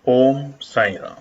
ओम साई राम।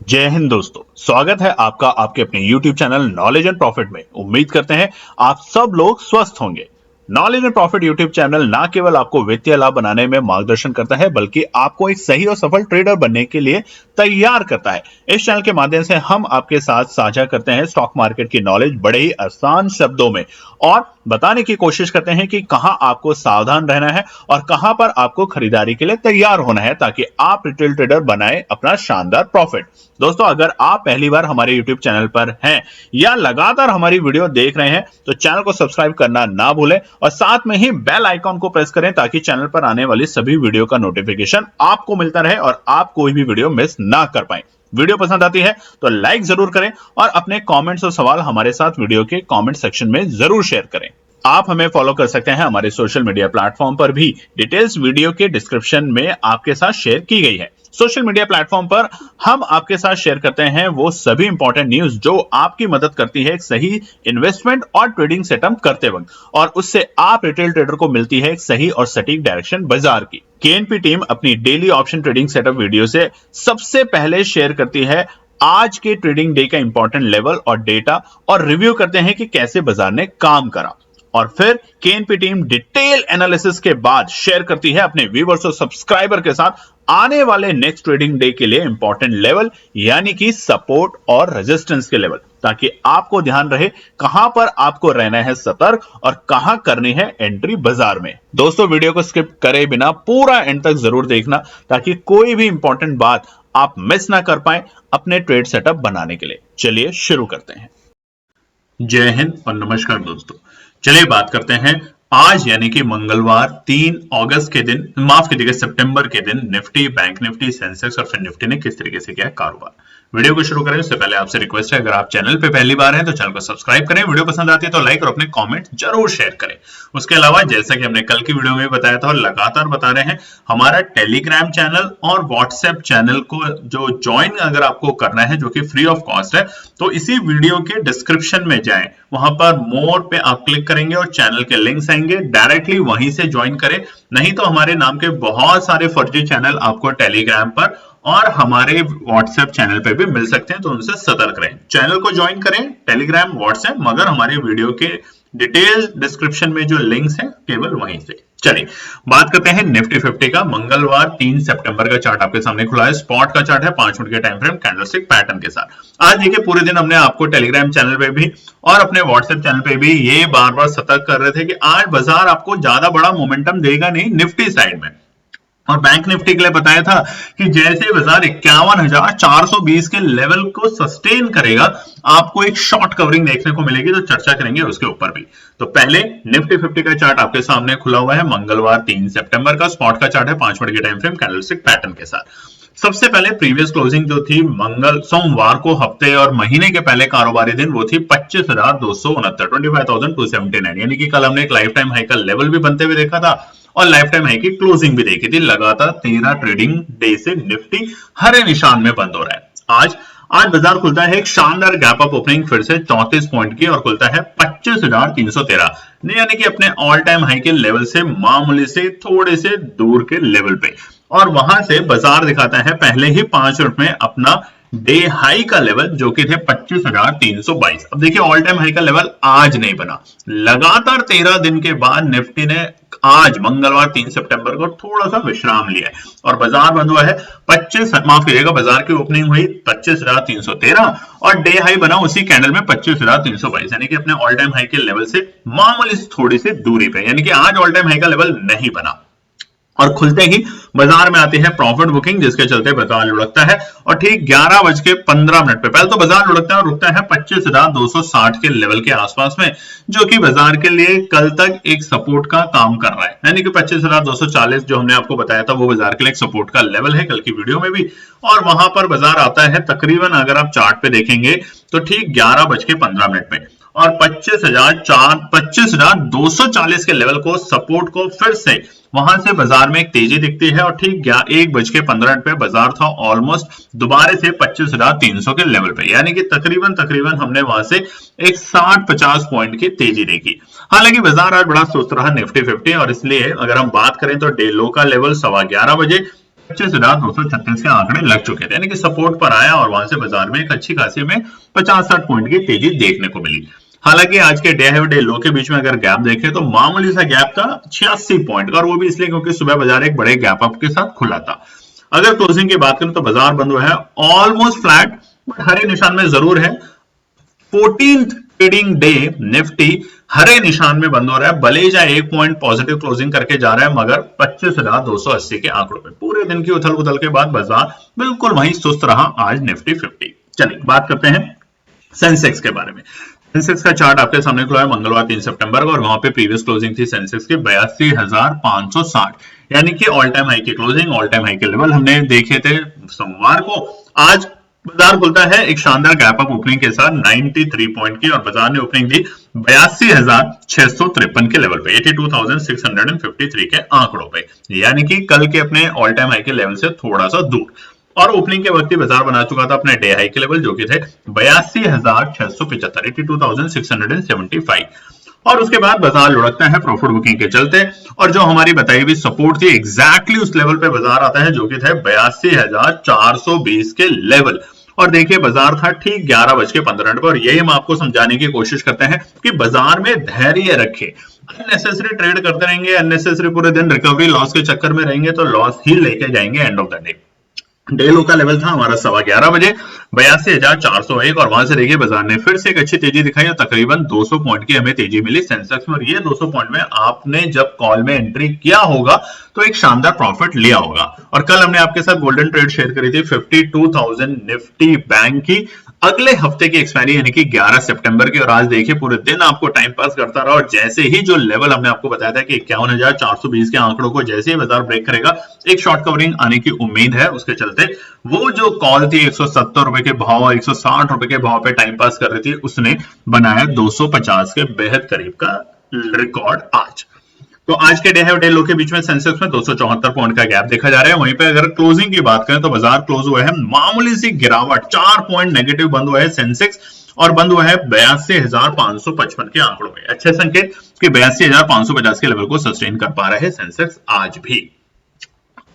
जय हिंद दोस्तों, स्वागत है आपका आपके अपने YouTube channel knowledge and profit में। उम्मीद करते हैं आप सब लोग स्वस्थ होंगे। Knowledge and profit YouTube channel ना केवल आपको वित्तीय लाभ बनाने में मार्गदर्शन करता है, बल्कि आपको एक सही और सफल ट्रेडर बनने के लिए तैयार करता है। इस चैनल के माध्यम से हम आपके साथ साझा करते हैं स्टॉक मार्केट की नॉलेज बड़े ही आसान शब्दों में, और बताने की कोशिश करते हैं कि कहां आपको सावधान रहना है और कहां पर आपको खरीदारी के लिए तैयार होना है, ताकि आप रिटेल ट्रेडर बनाए अपना शानदार प्रॉफिट। दोस्तों, अगर आप पहली बार हमारे YouTube चैनल पर हैं या लगातार हमारी वीडियो देख रहे हैं तो चैनल को सब्सक्राइब करना ना भूलें और साथ में ही बेल आइकॉन को प्रेस करें, ताकि चैनल पर आने वाली सभी वीडियो का नोटिफिकेशन आपको मिलता रहे और आप कोई भी वीडियो मिस ना कर पाए। वीडियो पसंद आती है तो लाइक जरूर करें और अपने कमेंट्स और सवाल हमारे साथ वीडियो के कमेंट सेक्शन में जरूर शेयर करें। आप हमें फॉलो कर सकते हैं हमारे सोशल मीडिया प्लेटफॉर्म पर भी, डिटेल्स वीडियो के डिस्क्रिप्शन में आपके साथ शेयर की गई है। सोशल मीडिया प्लेटफॉर्म पर हम आपके साथ शेयर करते हैं वो सभी इंपॉर्टेंट न्यूज जो आपकी मदद करती है एक सही इन्वेस्टमेंट और ट्रेडिंग सेटअप करते वक्त, और उससे आप रिटेल ट्रेडर को मिलती है एक सही और सटीक डायरेक्शन बाजार की। केएनपी टीम अपनी daily option trading setup video से सबसे पहले शेयर करती है आज के ट्रेडिंग डे का इंपॉर्टेंट लेवल और डेटा, और रिव्यू करते हैं कि कैसे बाजार ने काम करा। और फिर केएनपी टीम डिटेल एनालिसिस के बाद शेयर करती है अपने व्यूअर्स और सब्सक्राइबर के साथ आने वाले नेक्स्ट ट्रेडिंग डे के लिए इंपॉर्टेंट लेवल, यानी कि सपोर्ट और रेजिस्टेंस के लेवल, ताकि आपको ध्यान रहे कहां पर आपको रहना है सतर्क और कहां करनी है एंट्री बाजार में। दोस्तों, वीडियो को स्किप करे बिना पूरा एंड तक जरूर देखना, ताकि कोई भी इंपॉर्टेंट बात आप मिस ना कर पाए अपने ट्रेड सेटअप बनाने के लिए। चलिए शुरू करते हैं। जय हिंद और नमस्कार दोस्तों। चलिए बात करते हैं आज यानी कि मंगलवार 3 अगस्त के दिन, माफ कीजिएगा सितंबर के दिन, निफ्टी, बैंक निफ्टी, सेंसेक्स और फिर निफ्टी ने किस तरीके से किया कारोबार। वीडियो को शुरू करें उससे पहले आपसे रिक्वेस्ट है, अगर आप चैनल पे पहली बार हैं तो चैनल को सब्सक्राइब करें, वीडियो पसंद आती है तो लाइक और अपने कमेंट जरूर शेयर करें। उसके अलावा जैसा कि हमने कल की वीडियो में बताया था और लगातार बता रहे हैं, हमारा टेलीग्राम चैनल और व्हाट्सएप चैनल को जो ज्वाइन अगर आपको करना है, जो कि फ्री ऑफ कॉस्ट है, तो इसी वीडियो के डिस्क्रिप्शन में जाएं, वहां पर मोर पे आप क्लिक करेंगे और चैनल के लिंक्स आएंगे, डायरेक्टली वहीं से ज्वाइन करें। नहीं तो हमारे नाम के बहुत सारे फर्जी चैनल आपको टेलीग्राम पर और हमारे व्हाट्सएप चैनल पे भी मिल सकते हैं, तो उनसे सतर्क रहें। चैनल को ज्वाइन करें, टेलीग्राम, व्हाट्सएप, मगर हमारे वीडियो के डिटेल डिस्क्रिप्शन में जो लिंक्स हैं केवल वहीं से। चलिए बात करते हैं निफ्टी 50 का। मंगलवार 3 सितंबर का चार्ट आपके सामने खुला है। स्पॉट का चार्ट है 5 मिनट के टाइम फ्रेम कैंडलस्टिक पैटर्न के साथ। आज देखिए पूरे दिन हमने आपको टेलीग्राम चैनल पे भी और अपने व्हाट्सएप चैनल पे भी ये बार बार सतर्क कर रहे थे कि आज बाजार आपको ज्यादा बड़ा मोमेंटम देगा नहीं निफ्टी साइड में, और बैंक निफ्टी के लिए बताया था कि जैसे बाजार 51,420 के लेवल को सस्टेन करेगा, आपको एक शॉर्ट कवरिंग देखने को मिलेगी, तो चर्चा करेंगे उसके ऊपर भी। तो पहले निफ्टी 50 का चार्ट आपके सामने खुला हुआ है मंगलवार 3 सितंबर का। स्पॉट का चार्ट है 5 मिनट के टाइम फ्रेम कैंडलस्टिक पैटर्न के साथ। सबसे पहले प्रीवियस क्लोजिंग जो थी सोमवार को हफ्ते और महीने के पहले कारोबारी दिन, वो थी 25,269, 25,279, यानी कि कल हमने एक लाइफ टाइम हाई का लेवल भी बनते हुए देखा था और लाइफ टाइम हाई की क्लोजिंग भी देखी थी। लगातार 13 ट्रेडिंग डे से निफ्टी हरे निशान में बंद हो रहा है। आज बाजार खुलता है एक शानदार गैप अप ओपनिंग फिर से 34 पॉइंट की, और खुलता है 25,313, यानी कि अपने ऑल टाइम हाई के लेवल से मामूली से थोड़े से दूर के लेवल पे, और वहां से बाजार दिखाता है पहले ही 5 मिनट में अपना डे हाई का लेवल, जो कि थे 25,322। अब देखिए ऑल टाइम हाई का लेवल आज नहीं बना। लगातार 13 दिन के बाद निफ्टी ने आज मंगलवार 3 सितंबर को थोड़ा सा विश्राम लिया है और बाजार बंद हुआ है बाजार की ओपनिंग हुई 25,313 और डे हाई बना उसी कैंडल में 25,322, यानी कि अपने ऑल टाइम हाई के लेवल से मामूली थोड़ी सी दूरी पे, यानी कि आज ऑल टाइम हाई का लेवल नहीं बना। और खुलते ही बाजार में आती है प्रॉफिट बुकिंग, जिसके चलते बाजार लुढ़कता है और ठीक 11:15 पे पहले तो बाजार लुढ़कता है और रुकता है 25,260 के लेवल के आसपास में, जो कि बाजार के लिए कल तक एक सपोर्ट का काम कर रहा है, यानी कि 25,240 जो हमने आपको बताया था वो बाजार के लिए एक सपोर्ट का लेवल है कल की वीडियो में भी। और वहां पर बाजार आता है तकरीबन, अगर आप चार्ट पे देखेंगे तो ठीक 11:15 पे, और 25,240 के लेवल को सपोर्ट को फिर से वहां से बाजार में एक तेजी दिखती है, और ठीक 1:15 पे बाजार था ऑलमोस्ट दोबारा से 25,300 के लेवल पे, यानी कि तकरीबन हमने वहां से एक 60-50 पॉइंट की तेजी देखी। हालांकि बाजार आज बड़ा सुस्त रहा निफ्टी 50, और इसलिए अगर हम बात करें तो डे लो का लेवल 11:15 बजे 25,236 के आंकड़े लग चुके थे, यानी कि सपोर्ट पर आया और वहां से बाजार में एक अच्छी खासी में 50-60 पॉइंट की तेजी देखने को मिली। हालांकि आज के डे लो के बीच में अगर गैप देखें तो मामूली सा गैप था 86 पॉइंट का, और वो भी इसलिए क्योंकि सुबह बाजार एक बड़े गैप अप के साथ खुला था। अगर क्लोजिंग की बात करें तो बाजार बंद हुआ है ऑलमोस्ट फ्लैट, बट हरे निशान में जरूर है। 14th ट्रेडिंग डे निफ्टी हरे निशान में बंद हो रहा है, भले ही चाहे 1 पॉइंट पॉजिटिव क्लोजिंग करके जा रहा है, मगर 25,280 के आंकड़ों पे पूरे दिन की उथल पुथल के बाद बाजार बिल्कुल वहीं सुस्त रहा आज निफ्टी 50। चलिए बात करते हैं सेंसेक्स के बारे में। सेंसेक्स का चार्ट आपके सामने खुला है मंगलवार 3 सितंबर को, और वहां पे प्रीवियस क्लोजिंग थी सेंसेक्स की 82,560, यानी कि ऑल टाइम हाई की क्लोजिंग, ऑल टाइम हाई के लेवल हमने देखे थे सोमवार को। आज बाजार खुलता है एक शानदार गैप अप ओपनिंग के साथ 93 पॉइंट की, और बाजार ने ओपनिंग दी 82,653 के लेवल पे, 82,653 के आंकड़ों पे, यानी कि कल के अपने ऑल टाइम हाई के लेवल से थोड़ा सा दूर। और ओपनिंग के वक्त ही बाजार बना चुका था अपने डे हाई के लेवल, जो कि थे 82,675, 82,675, और उसके बाद बाजार लुढ़कता है प्रॉफिट बुकिंग के चलते, और जो हमारी बताई हुई सपोर्ट थी एग्जैक्टली उस लेवल पे बाजार आता है, जो कि थे 82,420 के लेवल। और देखिए बाजार था ठीक 11:15 पर, और यही हम आपको समझाने की कोशिश करते हैं कि बाजार में धैर्य रखे। अननेसेसरी ट्रेड करते रहेंगे, अननेसेसरी पूरे दिन रिकवरी लॉस के चक्कर में रहेंगे तो लॉस ही लेके जाएंगे end of the day. Day लो का लेवल था हमारा 11:15 बजे 82,401, और वहां से देखिए बाजार ने फिर से एक अच्छी तेजी दिखाई और तकरीबन 200 पॉइंट की हमें तेजी मिली सेंसेक्स में। और ये 200 पॉइंट में आपने जब कॉल में एंट्री किया होगा तो एक शानदार प्रॉफिट लिया होगा। और कल हमने आपके साथ गोल्डन ट्रेड शेयर करी थी 52,000 निफ्टी बैंक की अगले हफ्ते की एक्सपायरी, यानी कि 11 सितंबर की। और आज देखिए पूरे दिन आपको टाइम पास करता रहा, और जैसे ही जो लेवल हमने आपको बताया था कि 51,420 के आंकड़ों को जैसे ही बाजार ब्रेक करेगा एक शॉर्ट कवरिंग आने की उम्मीद है, उसके चलते वो जो कॉल थी 170 रुपए के भाव, 160 रुपए के भाव पे टाइम पास कर रही थी, उसने बनाया 250 के बेहद करीब का रिकॉर्ड आज। तो आज के डे लो के बीच में सेंसेक्स में 274 पॉइंट का गैप देखा जा रहा है। वहीं पे अगर क्लोजिंग की बात करें तो बाजार क्लोज हुआ है मामूली सी गिरावट, 4 पॉइंट नेगेटिव बंद हुआ है सेंसेक्स, और बंद हुआ है 82,555 के आंकड़ों में। अच्छे संकेत कि 82,550 के लेवल को सस्टेन कर पा रहे हैं सेंसेक्स आज भी।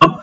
अब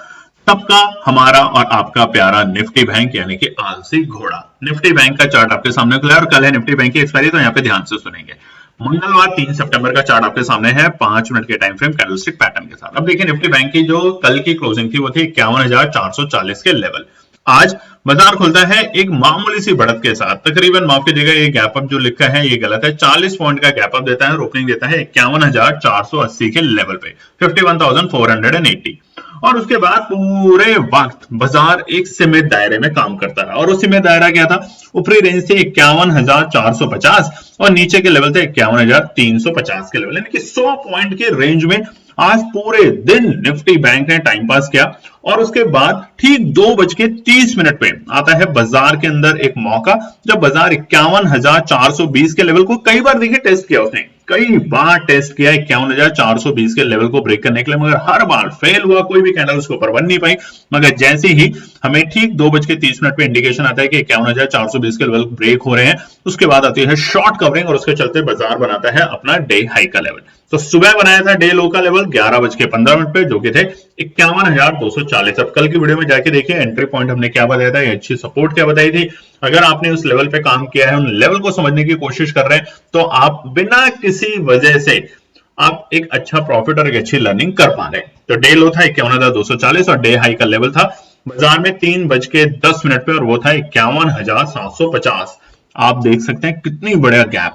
सबका हमारा और आपका प्यारा निफ्टी बैंक, यानी कि आलसी घोड़ा। निफ्टी बैंक का चार्ट आपके सामने खुला है और कल है निफ्टी बैंक की एक्सपायरी, तो यहाँ पे ध्यान से सुनेंगे। मंगलवार 3 सितंबर का चार्ट आपके सामने है 5 मिनट के टाइम फ्रेम कैंडलस्टिक पैटर्न के साथ। अब देखिए निफ्टी बैंक की जो कल की क्लोजिंग थी वो थी 51,440 के लेवल। आज बाजार खुलता है एक मामूली सी बढ़त के साथ, तकरीबन माफ कीजिएगा ये गैप अप जो लिखा है ये गलत है, 40 पॉइंट का गैप अप देता है और ओपनिंग देता है 51,480 के लेवल पे, 51,480। और उसके बाद पूरे वक्त बाजार एक सीमित दायरे में काम करता रहा, और वो सीमित दायरा क्या था, ऊपरी रेंज से 51,450 और नीचे के लेवल थे 51,350 के लेवल, यानी कि 100 पॉइंट के रेंज में आज पूरे दिन निफ्टी बैंक ने टाइम पास किया। और उसके बाद ठीक 2:30 पे आता है बाजार के अंदर एक मौका, जब बाजार 51,420 के लेवल को कई बार देखिए टेस्ट किया, उसने कई बार टेस्ट किया 51,420 के लेवल को ब्रेक करने के लिए, मगर हर बार फेल हुआ, कोई भी कैंडल उसके ऊपर बन नहीं पाई। मगर जैसे ही हमें ठीक 2:30 पे इंडिकेशन आता है कि 51,420 के लेवल ब्रेक हो रहे हैं, उसके बाद आती है शॉर्ट कवरिंग और उसके चलते बाजार बनाता है अपना डे हाई का लेवल। तो सुबह बनाया था डे लो का लेवल 11:15 पे, जो कि थे 51,240। अब कल की वीडियो में जाके देखिए एंट्री पॉइंट हमने क्या बताया था, अच्छी सपोर्ट क्या बताई थी। अगर आपने उस लेवल पे काम किया है, उन लेवल को समझने की कोशिश कर रहे हैं, तो आप बिना किसी वजह से आप एक अच्छा प्रॉफिट और एक अच्छी लर्निंग कर पा रहे हैं। तो डे लो था 51,240 और डे हाई का लेवल था बाजार में 3:10 पे, और वो था 51,750। आप देख सकते हैं कितनी बड़ा गैप।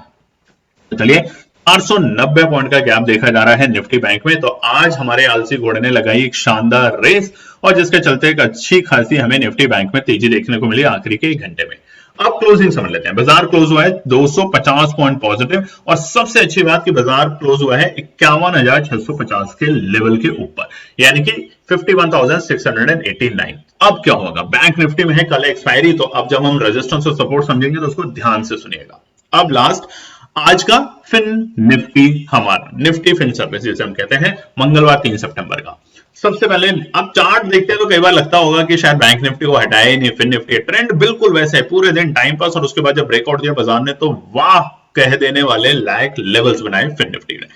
चलिए 490 पॉइंट का गैप देखा जा रहा है निफ्टी बैंक में। तो आज हमारे आलसी घोड़े ने लगाई एक शानदार रेस, और जिसके चलते एक अच्छी खासी हमें निफ्टी बैंक में तेजी देखने को मिली आखिरी के 1 घंटे में। अब क्लोजिंग समझ लेते हैं। बाजार क्लोज हुआ है 250 पॉइंट पॉजिटिव, और सबसे अच्छी बात कि बाजार क्लोज हुआ है 51,650 के लेवल के ऊपर, यानी कि 51,689। अब क्या होगा, बैंक निफ्टी में है कल एक्सपायरी, तो अब जब हम रेजिस्टेंस और सपोर्ट समझेंगे तो उसको ध्यान से सुनिएगा। अब लास्ट आज का फिन निफ्टी, हमारा निफ्टी फिन सर्विस जिसे हम कहते हैं, मंगलवार 3 सितंबर का। सबसे पहले आप चार्ट देखते हैं तो कई बार लगता होगा कि शायद बैंक निफ्टी को हटाया ही नहीं, फिन निफ्टी ट्रेंड बिल्कुल वैसे है, पूरे दिन टाइम पास, और उसके बाद जब ब्रेकआउट दिया बाजार ने तो वाह कह देने वाले लायक लेवल्स बनाए फिन निफ्टी ने।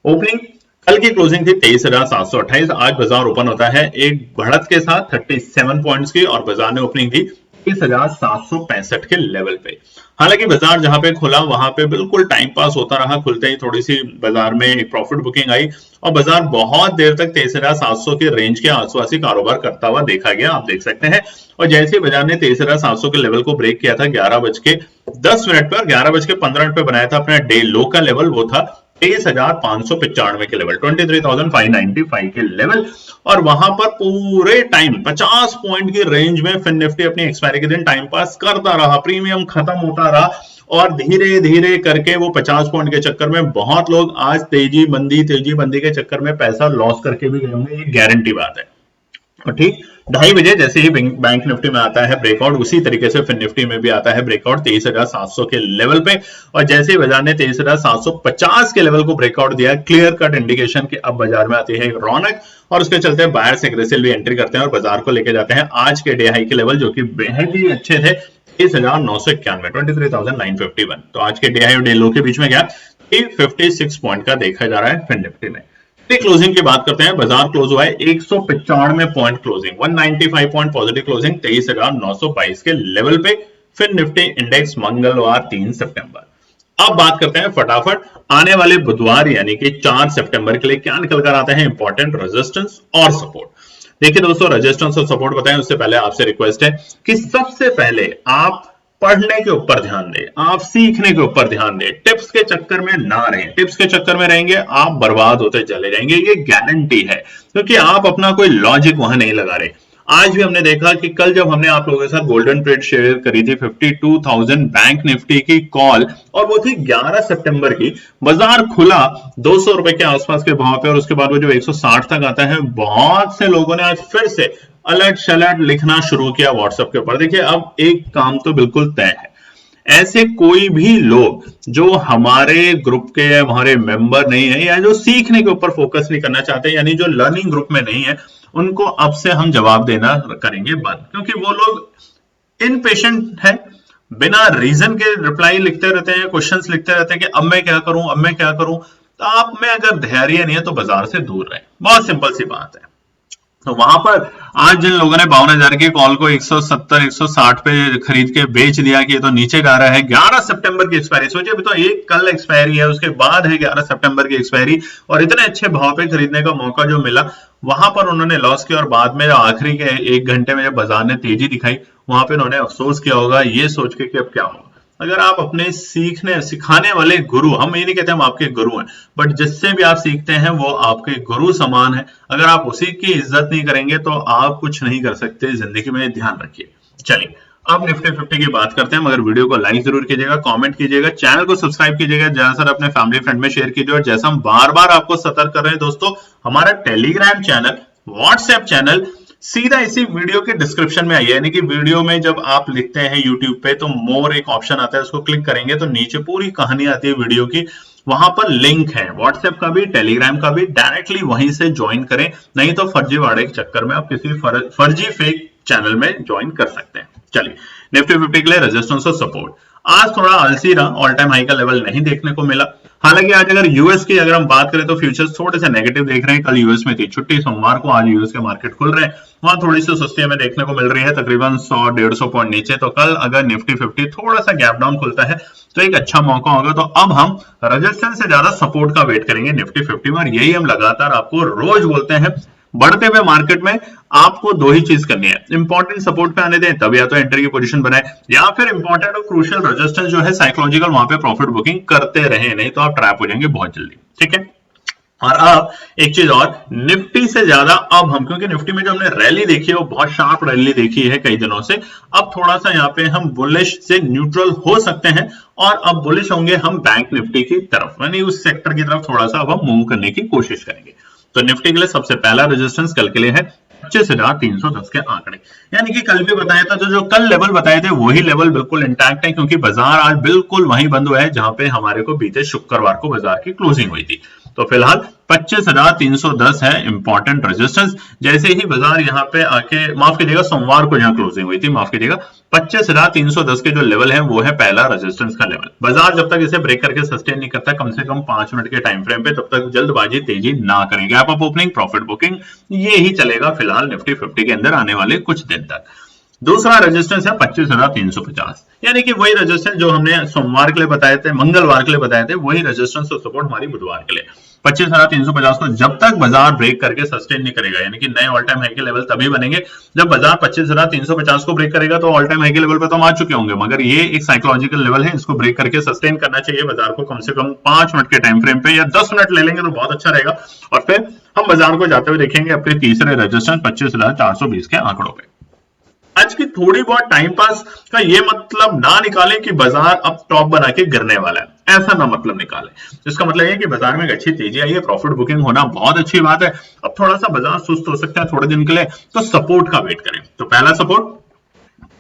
ओपनिंग कल की क्लोजिंग थी 23,728। आज बाजार ओपन होता है एक बढ़त के साथ 37 पॉइंट्स की और बाजार ने ओपनिंग दी 23,765 के लेवल पे। हालांकि बाजार जहां पे खुला वहां पे बिल्कुल टाइम पास होता रहा, खुलते ही थोड़ी सी बाजार में एक प्रॉफिट बुकिंग आई और बाजार बहुत देर तक 23,700 के रेंज के आसपास ही कारोबार करता हुआ देखा गया, आप देख सकते हैं। और जैसे बाजार ने 23,700 के लेवल को ब्रेक किया था 11:10 पर, 11:15 पे बनाया था अपना डे लो का लेवल, वो था 23,595 के लेवल, 23,595 के लेवल। और वहां पर पूरे टाइम 50 पॉइंट की रेंज में फिन निफ्टी अपनी एक्सपायरी के दिन टाइम पास करता रहा, प्रीमियम खत्म होता रहा और धीरे धीरे करके वो 50 पॉइंट के चक्कर में बहुत लोग आज तेजी बंदी के चक्कर में पैसा लॉस करके भी गए होंगे, ये गारंटी बात है। और ठीक 2:30 बजे जैसे ही बैंक निफ्टी में आता है ब्रेकआउट, उसी तरीके से फिन निफ्टी में भी आता है ब्रेकआउट 23,700 के लेवल पे। और जैसे ही बाजार ने 23,750 के लेवल को ब्रेकआउट दिया, क्लियर कट इंडिकेशन कि अब बाजार में आती है रौनक और उसके चलते बायर्स एग्रेसिवली एंट्री करते हैं और बाजार को लेके जाते हैं आज के डे हाई के लेवल, जो कि बेहद ही अच्छे थे 23,991, 23,951। तो आज के डे हाई और डे लो के बीच में गया 56 पॉइंट का देखा जा रहा है फिन निफ्टी में। क्लोजिंग की बात करते हैं, बाजार क्लोज हुआ है 195 point closing, 195 point positive closing 23,922 के लेवल पे फिन निफ्टी इंडेक्स मंगलवार 3 सितंबर। अब बात करते हैं फटाफट आने वाले बुधवार यानी कि 4 सितंबर के लिए क्या निकल कर आते हैं इंपॉर्टेंट रेजिस्टेंस और सपोर्ट। देखिए दोस्तों, रेजिस्टेंस और सपोर्ट बताएं उससे पहले आपसे रिक्वेस्ट है कि सबसे पहले आप पढ़ने के ऊपर ध्यान दें, आप सीखने के ऊपर ध्यान दें, टिप्स के चक्कर में ना रहें। टिप्स के चक्कर में रहेंगे आप बर्बाद होते चले जाएंगे, ये गारंटी है, क्योंकि आप अपना कोई लॉजिक वहां नहीं लगा रहे। आज भी हमने देखा कि कल जब हमने आप लोगों के साथ गोल्डन ट्रेड शेयर करी थी 52,000 बैंक निफ्टी की कॉल, और वो थी 11 सितंबर की, बाजार खुला 200 रुपए के आसपास के भाव पे और उसके बाद वो जो 160 तक आता है, बहुत से लोगों ने आज फिर से अलर्ट शलर्ट लिखना शुरू किया व्हाट्सएप के ऊपर। देखिए अब एक काम तो बिल्कुल तय है, ऐसे कोई भी लोग जो हमारे ग्रुप के हमारे मेंबर नहीं है या जो सीखने के ऊपर फोकस नहीं करना चाहते, यानी जो लर्निंग ग्रुप में नहीं है, उनको अब से हम जवाब देना करेंगे बंद, क्योंकि वो लोग इनपेशेंट है, बिना रीजन के रिप्लाई लिखते रहते हैं, क्वेश्चंस लिखते रहते हैं कि अब मैं क्या करूं, अब मैं क्या करूं। तो आप में अगर धैर्य नहीं है तो बाजार से दूर रहें, बहुत सिंपल सी बात है। तो वहां पर आज जिन लोगों ने 52,000 की कॉल को 170 160 पे खरीद के बेच दिया कि ये तो नीचे जा रहा है, 11 सितंबर की एक्सपायरी, सोचिए अभी तो एक कल एक्सपायरी है, उसके बाद है 11 सितंबर की एक्सपायरी, और इतने अच्छे भाव पे खरीदने का मौका जो मिला वहां पर उन्होंने लॉस किया। और बाद में आखिरी के 1 घंटे में जब बाजार ने तेजी दिखाई, वहां पे उन्होंने अफसोस किया होगा ये सोच के कि अब क्या होगा। अगर आप अपने सिखाने वाले गुरु, हम ये नहीं कहते हम आपके गुरु हैं, बट जिससे भी आप सीखते हैं वो आपके गुरु समान है, अगर आप उसी की इज्जत नहीं करेंगे तो आप कुछ नहीं कर सकते जिंदगी में, ध्यान रखिए। चलिए अब निफ्टी 50 की बात करते हैं, मगर वीडियो को लाइक जरूर कीजिएगा, कमेंट कीजिएगा, चैनल को सब्सक्राइब कीजिएगा, ज्यादातर अपने फैमिली फ्रेंड में शेयर कीजिए। और जैसा हम बार बार आपको सतर्क कर रहे हैं दोस्तों, हमारा टेलीग्राम चैनल, व्हाट्सएप चैनल सीधा इसी वीडियो के डिस्क्रिप्शन में आइए, यानी कि वीडियो में जब आप लिखते हैं यूट्यूब पे तो मोर एक ऑप्शन आता है, उसको क्लिक करेंगे तो नीचे पूरी कहानी आती है वीडियो की, वहां पर लिंक है व्हाट्सएप का भी टेलीग्राम का भी, डायरेक्टली वहीं से ज्वाइन करें, नहीं तो फर्जीवाड़े के चक्कर में आप किसी फर्जी फेक चैनल में ज्वाइन कर सकते हैं। चलिए निफ्टी 50 के लिए रेजिस्टेंस और सपोर्ट, आज थोड़ा आलसी रहा, ऑल टाइम हाई का लेवल नहीं देखने को मिला। हालांकि आज अगर यूएस की अगर हम बात करें तो फ्यूचर्स थोड़े से नेगेटिव देख रहे हैं, कल यूएस में थी छुट्टी सोमवार को, आज यूएस के मार्केट खुल रहे हैं, वहां थोड़ी सी सुस्ती हमें देखने को मिल रही है, तकरीबन 100-150 पॉइंट नीचे। तो कल अगर निफ्टी 50 थोड़ा सा गैप डाउन खुलता है तो एक अच्छा मौका होगा। तो अब हम रेजिस्टेंस से ज्यादा सपोर्ट का वेट करेंगे निफ्टी 50 में, और यही हम लगातार आपको रोज बोलते हैं। बढ़ते हुए मार्केट में आपको दो ही चीज करनी है, इंपॉर्टेंट सपोर्ट पे आने दें, तब या तो एंट्री की पोजीशन बनाए, या फिर इंपॉर्टेंट और क्रूशियल रेजिस्टेंस जो है साइकोलॉजिकल, वहां पे प्रॉफिट बुकिंग करते रहे, नहीं तो आप ट्रैप हो जाएंगे बहुत जल्दी, ठीक है। और अब एक चीज और, निफ्टी से ज्यादा अब हम, क्योंकि निफ्टी में जो हमने रैली देखी है वो बहुत शार्प रैली देखी है कई दिनों से, अब थोड़ा सा यहाँ पे हम बुलिश से न्यूट्रल हो सकते हैं, और अब बुलिश होंगे हम बैंक निफ्टी की तरफ, यानी उस सेक्टर की तरफ थोड़ा सा अब हम मूव करने की कोशिश करेंगे। तो निफ्टी के लिए सबसे पहला रेजिस्टेंस कल के लिए है 25,310 के आंकड़े, यानी कि कल भी बताया था, तो जो कल लेवल बताए थे वही लेवल बिल्कुल इंटैक्ट है, क्योंकि बाजार आज बिल्कुल वहीं बंद हुआ है जहां पे हमारे को बीते शुक्रवार को बाजार की क्लोजिंग हुई थी। तो फिलहाल 25,310 है इंपॉर्टेंट रेजिस्टेंस। जैसे ही बाजार यहाँ पे आके, माफ कीजिएगा, सोमवार को यहाँ क्लोजिंग हुई थी, माफ कीजिएगा, 25,310 के जो लेवल है वो है पहला रेजिस्टेंस का लेवल। बाजार जब तक इसे ब्रेक करके सस्टेन नहीं करता कम से कम 5 मिनट के टाइम फ्रेम पे, तब तक जल्दबाजी तेजी ना करें। Gap up opening, profit booking, ये ही चलेगा फिलहाल निफ्टी 50 के अंदर आने वाले कुछ दिन तक। दूसरा रेजिस्टेंस है 25,350, यानी कि वही रेजिस्टेंस जो हमने सोमवार के लिए बताए थे, मंगलवार के लिए बताए थे, वही रेजिस्टेंस और सपोर्ट हमारी बुधवार के लिए। 25,350 को जब तक बाजार ब्रेक करके सस्टेन नहीं करेगा, यानी कि नए ऑल टाइम हाई के लेवल तभी बनेंगे जब बाजार 25,350 को ब्रेक करेगा। तो ऑल टाइम हाई के लेवल पर तो हम आ चुके होंगे, मगर ये एक साइकोलॉजिकल लेवल है, इसको ब्रेक करके सस्टेन करना चाहिए बाजार को कम से कम 5 मिनट के टाइम फ्रेम पे, या 10 मिनट ले लेंगे तो बहुत अच्छा रहेगा। और फिर हम बाजार को जाते हुए देखेंगे अपने तीसरे रेजिस्टेंस 25,420 के आंकड़ों पे। आज की थोड़ी बहुत टाइम पास का ये मतलब ना निकालें कि बाजार अब टॉप बना के गिरने वाला है, ऐसा ना मतलब निकालें। इसका मतलब है कि बाजार में एक अच्छी तेजी आई है, प्रॉफिट बुकिंग होना बहुत अच्छी बात है। अब थोड़ा सा बाजार सुस्त हो सकता है थोड़े दिन के लिए, तो सपोर्ट का वेट करें। तो पहला सपोर्ट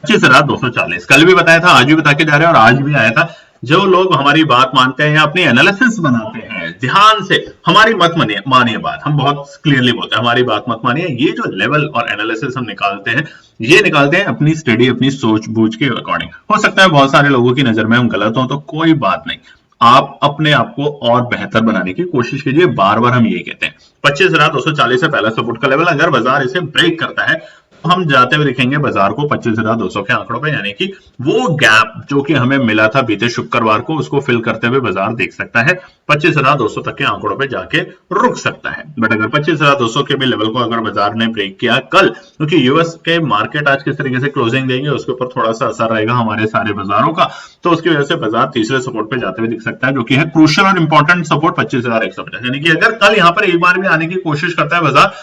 25,240, कल भी बताया था, आज भी बता के जा रहे हैं और आज भी आया था। जो लोग हमारी बात मानते हैं या अपनी एनालिसिस बनाते हैं, ध्यान से हमारी मत मानिए बात, हम बहुत क्लियरली बोलते हैं हमारी बात मत मानिए। ये जो लेवल और एनालिसिस हम निकालते हैं, ये निकालते हैं अपनी स्टडी, अपनी सोच बूझ के अकॉर्डिंग। हो सकता है बहुत सारे लोगों की नजर में हम गलत हों, तो कोई बात नहीं, आप अपने आप को और बेहतर बनाने की कोशिश कीजिए। बार बार हम यही कहते हैं 25,240 से पहला सपोर्ट का लेवल, अगर बाजार इसे ब्रेक करता है हम जाते हुए दिखेंगे बाजार को 25,200 के आंकड़ों पे, यानी कि वो गैप जो कि हमें मिला था बीते शुक्रवार को, उसको फिल करते हुए बाजार देख सकता है 25,200 तक के आंकड़ों पे जाके रुक सकता है। बट अगर 25,200 के भी लेवल को अगर बाजार ने ब्रेक किया कल, क्योंकि यूएस के मार्केट आज किस तरीके से क्लोजिंग देंगे उसके ऊपर थोड़ा सा असर रहेगा हमारे सारे बाजारों का, तो उसकी वजह से बाजार तीसरे सपोर्ट पे जाते हुए दिख सकता है, जो कि है क्रूशियल और इंपॉर्टेंट सपोर्ट 25,150। यानी कि अगर कल यहाँ पर एक बार भी आने की कोशिश करता है बाजार,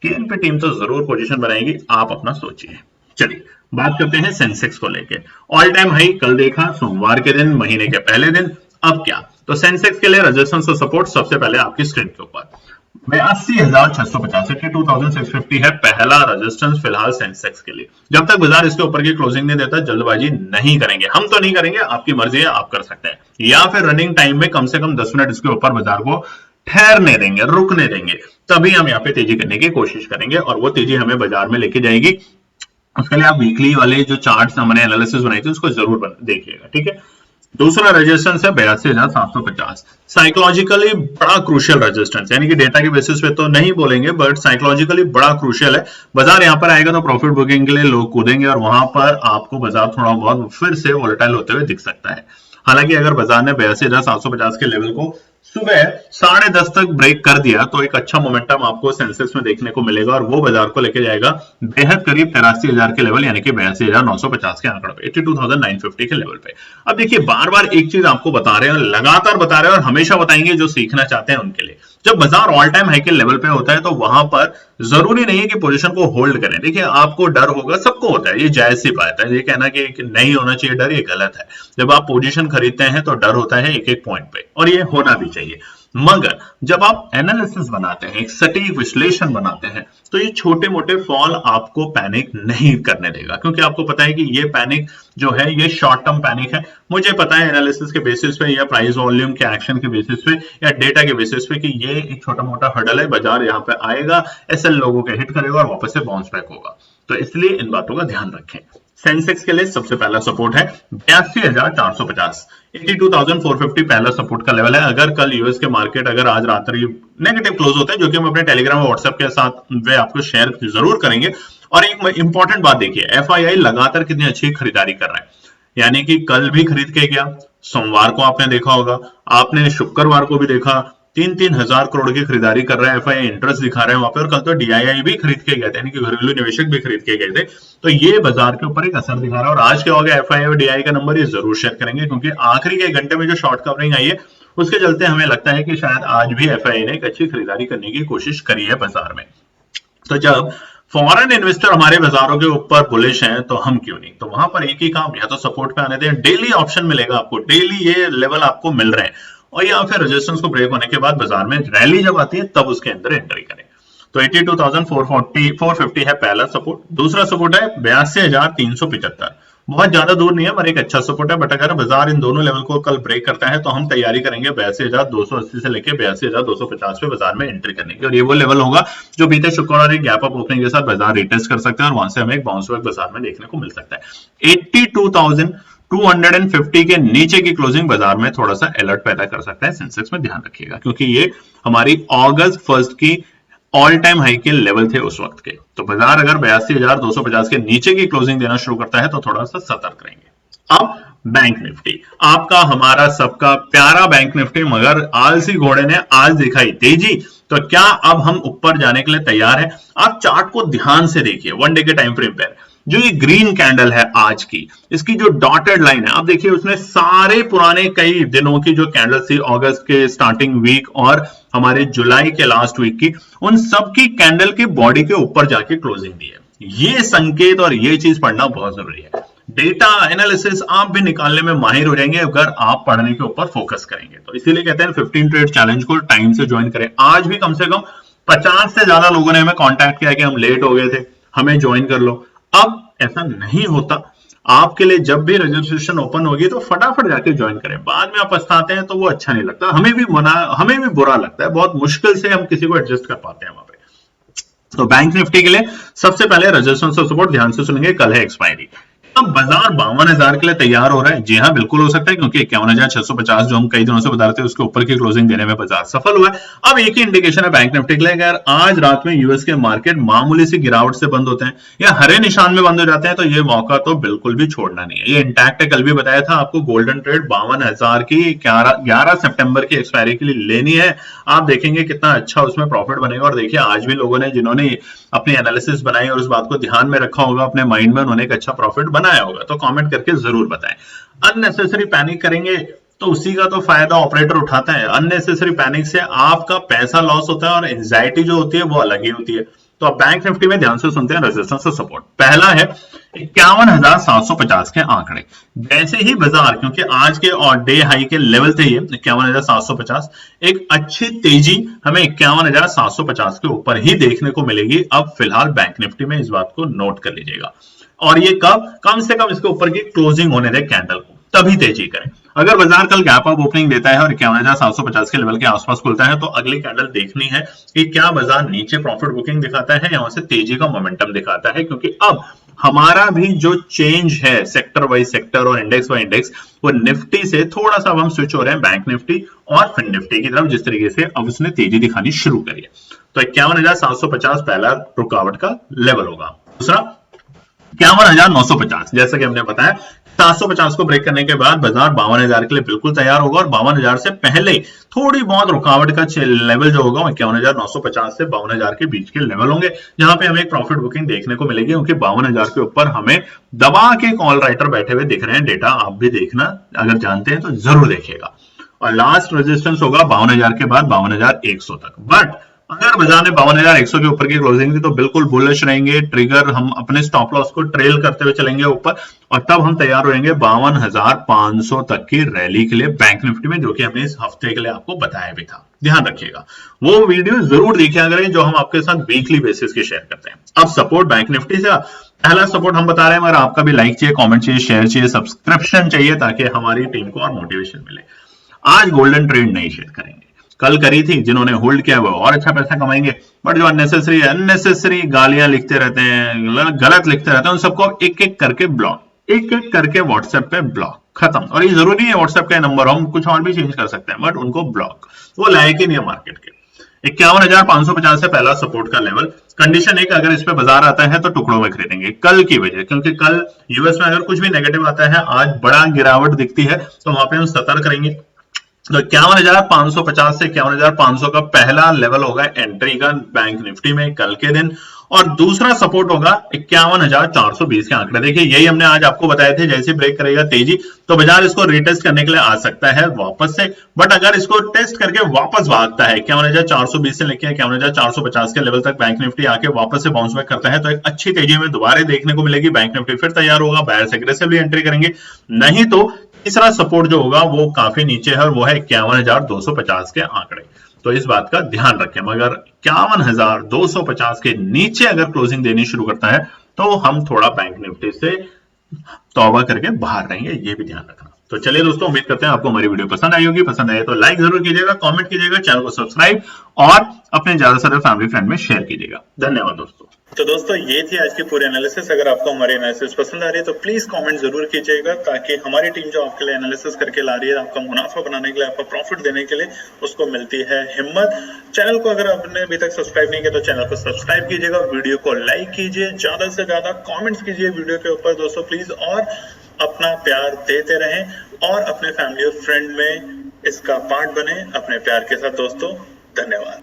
केएनपी टीम तो जरूर पोजीशन बनाएगी, आप अपना सोचिए। चलिए बात करते हैं सेंसेक्स को लेके। ऑल टाइम हाई कल देखा सोमवार के दिन, महीने के पहले दिन। अब क्या, तो सेंसेक्स के लिए रेजिस्टेंस और सपोर्ट सबसे पहले आपकी स्क्रीन के ऊपर 82,650 22,650 है पहला रेजिस्टेंस फिलहाल सेंसेक्स के लिए। जब तक बाजार इसके ऊपर की क्लोजिंग नहीं देता जल्दबाजी नहीं करेंगे, हम तो नहीं करेंगे, आपकी मर्जी है, आप कर सकते हैं, या फिर रनिंग टाइम में कम से कम 10 मिनट इसके ऊपर बाजार को ठहरने देंगे, रुकने देंगे, तभी हम यहाँ पे तेजी करने की कोशिश करेंगे और वो तेजी हमें बाजार में लेके जाएगी। उसके लिए आप वीकली वाले जो चार्ट्स हमने एनालिसिस बनाई थी उसको जरूर देखिएगा, ठीक है। दूसरा रेजिस्टेंस है 82,750, साइकोलॉजिकली बड़ा क्रूशियल रेजिस्टेंस, यानी कि डेटा के बेसिस पे तो नहीं बोलेंगे बट साइकोलॉजिकली बड़ा क्रूशियल है। बाजार यहाँ पर आएगा तो प्रॉफिट बुकिंग के लिए लोग कूदेंगे और वहां पर आपको बाजार थोड़ा बहुत फिर से वोलेटाइल होते हुए दिख सकता है। हालांकि अगर बाजार ने 82,750 के लेवल को सुबह 10:30 तक ब्रेक कर दिया तो एक अच्छा मोमेंटम आपको सेंसेक्स में देखने को मिलेगा और वो बाजार को लेके जाएगा बेहद करीब 83,000 के लेवल, यानी कि 82,950 के आंकड़े पे, 82,950 के लेवल पे। अब देखिए बार बार एक चीज आपको बता रहे हैं, लगातार बता रहे हैं और हमेशा बताएंगे जो सीखना चाहते हैं उनके लिए। जब बाजार ऑल टाइम हाई के लेवल पे होता है तो वहां पर जरूरी नहीं है कि पोजीशन को होल्ड करें। देखिए आपको डर होगा, सबको होता है, ये जायज सी बात है, ये कहना कि नहीं होना चाहिए डर, ये गलत है। जब आप पोजीशन खरीदते हैं तो डर होता है एक एक पॉइंट पे, और ये होना भी चाहिए। मगर जब आप एनालिसिस बनाते हैं, एक सटीक विश्लेषण बनाते हैं, तो ये छोटे मोटे फॉल आपको पैनिक नहीं करने देगा, क्योंकि आपको पता है कि ये पैनिक जो है ये शॉर्ट टर्म पैनिक है। मुझे पता है एनालिसिस के बेसिस पे या प्राइस वॉल्यूम के एक्शन के बेसिस पे या डेटा के बेसिस पे कि ये एक छोटा मोटा हर्डल है, बाजार यहाँ पे आएगा, एसएल लोगों के हिट करेगा और वापस से बाउंस बैक होगा। तो इसलिए इन बातों का ध्यान रखें। सेंसेक्स के लिए सबसे पहला सपोर्ट है 82,450, 82,450 पहला सपोर्ट का लेवल है। अगर कल यूएस के मार्केट अगर आज रात्रि नेगेटिव क्लोज होता है, जो कि हम अपने टेलीग्राम और व्हाट्सएप के साथ वे आपको शेयर जरूर करेंगे। और एक इंपॉर्टेंट बात देखिए, एफआईआई लगातार कितनी अच्छी खरीदारी कर रहा है, यानी कि कल भी खरीद के गया, सोमवार को आपने देखा होगा, आपने शुक्रवार को भी देखा, 3-3 हजार करोड़ की खरीदारी कर रहा है, एफआईआई इंटरेस्ट दिखा रहे हैं वहां पे, और कल तो डीआईआई भी खरीद के गए थे, यानी कि घरेलू निवेशक भी खरीद के गए थे। तो ये बाजार के ऊपर एक असर दिखा रहा है। और आज क्या होगा, एफआईआई और डीआई का नंबर ये जरूर शेयर करेंगे, क्योंकि आखिरी के 1 घंटे में जो शॉर्ट कवरिंग आई है उसके चलते हमें लगता है कि शायद आज भी एफआईआई ने एक अच्छी खरीदारी करने की कोशिश करी है बाजार में। तो जब फॉरेन इन्वेस्टर हमारे बाजारों के ऊपर बुलिश हैं तो हम क्यों नहीं। तो वहां पर एक ही काम, या तो सपोर्ट पे आने दें, डेली ऑप्शन मिलेगा आपको, डेली ये लेवल आपको मिल रहे हैं, और या फिर रेजिस्टेंस को ब्रेक होने के बाद बाजार में रैली जब आती है तब उसके अंदर एंट्री करें। तो 82,450 है पहला सपोर्ट। दूसरा सपोर्ट है 82,375, बहुत ज्यादा दूर नहीं है, पर एक अच्छा सपोर्ट है। बट अगर बाजार इन दोनों लेवल को कल ब्रेक करता है तो हम तैयारी करेंगे 82,280 से लेकर 82,250 पे बाजार में एंट्री करने की, और ये वो लेवल होगा जो बीते शुक्रवार एक गैप अप ओपनिंग के साथ बाजार रिटेस्ट कर सकता है, और वहां से हमें एक बाउंस बैक बाजार में देखने को मिल सकता है। 82,250 के नीचे की क्लोजिंग बाजार में थोड़ा सा अलर्ट पैदा कर सकता है सेंसेक्स में, ध्यान रखिएगा, क्योंकि ये हमारी अगस्त 1 की ऑल टाइम हाई के लेवल थे उस वक्त के। तो बाजार अगर 82,250 के नीचे की क्लोजिंग देना शुरू करता है तो थोड़ा सा सतर्क रहेंगे। अब बैंक निफ्टी, आपका हमारा सबका प्यारा बैंक निफ्टी, मगर आलसी घोड़े ने आज दिखाई तेजी, तो क्या अब हम ऊपर जाने के लिए तैयार हैं? आप चार्ट को ध्यान से देखिए, वन डे के टाइम फ्रेम पर जो ये ग्रीन कैंडल है आज की, इसकी जो डॉटेड लाइन है, आप देखिए उसमें सारे पुराने कई दिनों की जो कैंडल थी अगस्त के स्टार्टिंग वीक और हमारे जुलाई के लास्ट वीक की, उन सब की कैंडल के बॉडी के ऊपर जाके क्लोजिंग दी है। ये संकेत और ये चीज पढ़ना बहुत जरूरी है। डेटा एनालिसिस आप भी निकालने में माहिर हो जाएंगे अगर आप पढ़ने के ऊपर फोकस करेंगे। तो इसीलिए कहते हैं 15 ट्रेड चैलेंज को टाइम से ज्वाइन करें। आज भी कम से कम 50 से ज्यादा लोगों ने हमें कांटेक्ट किया कि हम लेट हो गए थे, हमें ज्वाइन कर लो। अब ऐसा नहीं होता, आपके लिए जब भी रजिस्ट्रेशन ओपन होगी तो फटाफट जाके ज्वाइन करें। बाद में आप पछताते हैं तो वो अच्छा नहीं लगता, हमें भी बुरा लगता है, बहुत मुश्किल से हम किसी को एडजस्ट कर पाते हैं वहां पे। तो बैंक निफ्टी के लिए सबसे पहले रजिस्ट्रेशन सपोर्ट ध्यान से सुनेंगे, कल है एक्सपायरी। अब बाजार 52,000 के लिए तैयार हो रहा है। जी हाँ, बिल्कुल हो सकता है, क्योंकि 51,650 जो हम कई दिनों से बता रहे थे उसके ऊपर की क्लोजिंग देने में बाजार सफल हुआ है। अब एक ही इंडिकेशन है बैंक निफ्टी के लिए, अगर आज रात में यूएस के मार्केट मामूली सी गिरावट से बंद होते हैं या हरे निशान में बंद हो जाते हैं तो ये मौका तो बिल्कुल भी छोड़ना नहीं है। ये इंटैक्ट है, कल भी बताया था आपको, गोल्डन ट्रेड 52,000 की 11 सितंबर की एक्सपायरी के लिए लेनी है। आप देखेंगे कितना अच्छा उसमें प्रॉफिट बनेगा। और देखिए आज भी लोगों ने, जिन्होंने अपनी एनालिसिस बनाई और उस बात को ध्यान में रखा होगा अपने माइंड में, उन्होंने एक अच्छा प्रॉफिट बनाया होगा। तो कमेंट करके जरूर बताएं। अननेसेसरी पैनिक करेंगे तो उसी का तो फायदा ऑपरेटर उठाता है। अननेसेसरी पैनिक से आपका पैसा लॉस होता है और एंजाइटी जो होती है वो अलग ही होती है। तो अब बैंक निफ्टी में ध्यान से सुनते हैं रेजिस्टेंस और सपोर्ट। पहला है 51,750 के आंकड़े। जैसे ही बाजार, क्योंकि आज के और डे हाई के लेवल थे ये 51,750, एक अच्छी तेजी हमें 51,750 के ऊपर ही देखने को मिलेगी। अब फिलहाल बैंक निफ्टी में इस बात को नोट कर लीजिएगा। और ये कम से कम इसके ऊपर की क्लोजिंग होने दे कैंडल को, तभी तेजी करें। अगर बाजार कल गैप अप ओपनिंग देता है और 51,750 के लेवल के आसपास खुलता है तो अगली कैंडल देखनी है कि क्या बाजार नीचे प्रॉफिट बुकिंग दिखाता है या वहां से तेजी का मोमेंटम दिखाता है। क्योंकि अब हमारा भी जो चेंज है सेक्टर वाइज सेक्टर और इंडेक्स वाइज इंडेक्स, वो निफ्टी से थोड़ा सा अब हम स्विच हो रहे हैं बैंक निफ्टी और फिन निफ्टी की तरफ, जिस तरीके से अब उसने तेजी दिखानी शुरू करी है। तो 51,750 पहला रुकावट का लेवल होगा। दूसरा 51,950, जैसा कि हमने बताया 750 को ब्रेक करने के बाद बाजार 52,000 के लिए बिल्कुल तैयार होगा। और 52,000 से पहले थोड़ी बहुत रुकावट का लेवल जो होगा 51,950 से 52,000 के बीच के लेवल होंगे, जहां पे हमें एक प्रॉफिट बुकिंग देखने को मिलेगी। क्योंकि 52,000 के ऊपर हमें दबा के कॉल राइटर बैठे हुए दिख रहे हैं। डेटा आप भी देखना, अगर जानते हैं तो जरूर देखिएगा। और लास्ट रेजिस्टेंस होगा 52,000 के बाद 52,100 तक। बट अगर बाजार ने 52,100 के ऊपर की क्लोजिंग दी तो बिल्कुल बुलिश रहेंगे। ट्रिगर हम अपने स्टॉप लॉस को ट्रेल करते हुए चलेंगे ऊपर, और तब हम तैयार रहेंगे 52,500 तक की रैली के लिए बैंक निफ्टी में, जो कि हमने इस हफ्ते के लिए आपको बताया भी था। ध्यान रखिएगा, वो वीडियो जरूर देखिए करें जो हम आपके साथ वीकली बेसिस की शेयर करते हैं। अब सपोर्ट बैंक निफ्टी से पहला सपोर्ट हम बता रहे हैं, मगर आपका भी लाइक चाहिए, कॉमेंट चाहिए, शेयर चाहिए, सब्सक्रिप्शन चाहिए, ताकि हमारी टीम को और मोटिवेशन मिले। आज गोल्डन ट्रेड नहीं शेयर करेंगे, कल करी थी, जिन्होंने होल्ड किया वो और अच्छा पैसा कमाएंगे। बट जो अननेसेसरी गालियां लिखते रहते हैं, गलत लिखते रहते हैं, उन सबको एक एक करके ब्लॉक, एक एक करके व्हाट्सएप पे ब्लॉक, खत्म। और ये जरूरी है व्हाट्सएप का नंबर, हम कुछ और भी चेंज कर सकते हैं, बट उनको ब्लॉक, वो लायक ही नहीं है मार्केट के। 51,550 से पहला सपोर्ट का लेवल। कंडीशन एक, अगर इस पे बाजार आता है तो टुकड़ों में खरीदेंगे कल की वजह, क्योंकि कल यूएस में अगर कुछ भी नेगेटिव आता है, आज बड़ा गिरावट दिखती है, तो वहां पे हम सतर्क रहेंगे। तो 51,550 से 51,500 का पहला लेवल होगा एंट्री का बैंक निफ्टी में कल के दिन। और दूसरा सपोर्ट होगा 51,420 के आंकड़े। देखिए यही हमने आज आपको बताए थे, जैसे ब्रेक करेगा तेजी तो बाजार इसको रिटेस्ट करने के लिए आ सकता है वापस से। बट अगर इसको टेस्ट करके वापस भागता है 51,420 से लेकर 51,450 के लेवल तक बैंक निफ्टी आके वापस से बाउंस बैक करता है, तो एक अच्छी तेजी में दोबारा देखने को मिलेगी। बैंक निफ्टी फिर तैयार होगा, बायर्स एग्रेसिवली एंट्री करेंगे। नहीं तो तीसरा सपोर्ट जो होगा वो काफी नीचे है, और वो है 51,250 के आंकड़े। तो इस बात का ध्यान रखें, मगर 51,250 के नीचे अगर क्लोजिंग देनी शुरू करता है तो हम थोड़ा बैंक निफ्टी से तौबा करके बाहर रहेंगे, ये भी ध्यान रखना। तो चलिए दोस्तों, उम्मीद करते हैं आपको हमारी वीडियो पसंद आई होगी। पसंद आए तो लाइक जरूर कीजिएगा, कमेंट कीजिएगा, चैनल को सब्सक्राइब और अपने ज्यादा से ज्यादा फैमिली फ्रेंड में शेयर कीजिएगा। धन्यवाद दोस्तों। तो दोस्तों, ये थी आज की पूरी एनालिसिस। अगर आपको हमारी एनालिसिस पसंद आ रही है तो प्लीज कमेंट जरूर कीजिएगा, ताकि हमारी टीम जो आपके लिए एनालिसिस करके ला रही है, आपका मुनाफा बनाने के लिए, आपका प्रॉफिट देने के लिए, उसको मिलती है हिम्मत। चैनल को अगर आपने अभी तक सब्सक्राइब नहीं किया तो चैनल को सब्सक्राइब कीजिएगा, वीडियो को लाइक कीजिए, ज्यादा से ज्यादा कॉमेंट्स कीजिए वीडियो के ऊपर दोस्तों प्लीज, और अपना प्यार देते रहें और अपने फैमिली और फ्रेंड में इसका पार्ट बने अपने प्यार के साथ दोस्तों। धन्यवाद।